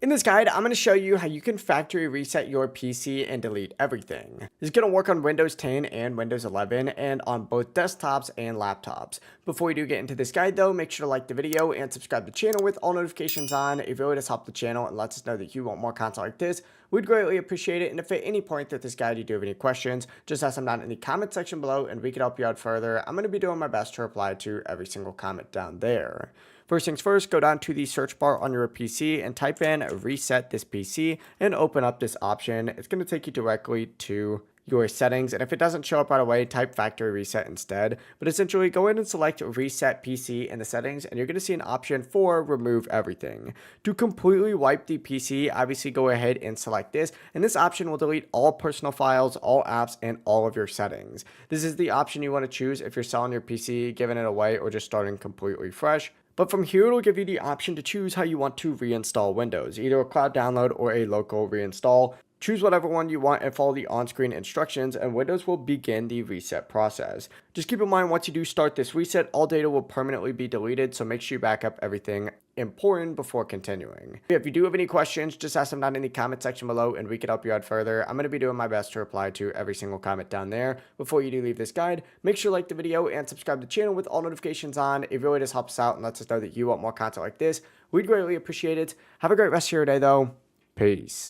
In this guide, I'm going to show you how you can factory reset your PC and delete everything. This is going to work on Windows 10 and Windows 11 and on both desktops and laptops. Before we do get into this guide though, make sure to like the video and subscribe to the channel with all notifications on. It really does help the channel and lets us know that you want more content like this. We'd greatly appreciate it, and if at any point through this guide you do have any questions, just ask them down in the comment section below and we can help you out further. I'm going to be doing my best to reply to every single comment down there. First things first, go down to the search bar on your PC and type in reset this PC and open up this option. It's going to take you directly to your settings, and if it doesn't show up right away, type factory reset instead. But essentially, go in and select reset PC in the settings, and you're going to see an option for remove everything. To completely wipe the PC, obviously go ahead and select this, and this option will delete all personal files, all apps, and all of your settings. This is the option you want to choose if you're selling your PC, giving it away, or just starting completely fresh. But from here, it'll give you the option to choose how you want to reinstall Windows, either a cloud download or a local reinstall. Choose whatever one you want and follow the on-screen instructions, and Windows will begin the reset process. Just keep in mind, once you do start this reset, all data will permanently be deleted, so make sure you back up everything important before continuing. If you do have any questions, just ask them down in the comment section below and we can help you out further. I'm going to be doing my best to reply to every single comment down there. Before you do leave this guide, make sure to like the video and subscribe to the channel with all notifications on. It really just helps us out and lets us know that you want more content like this. We'd greatly appreciate it. Have a great rest of your day though. Peace.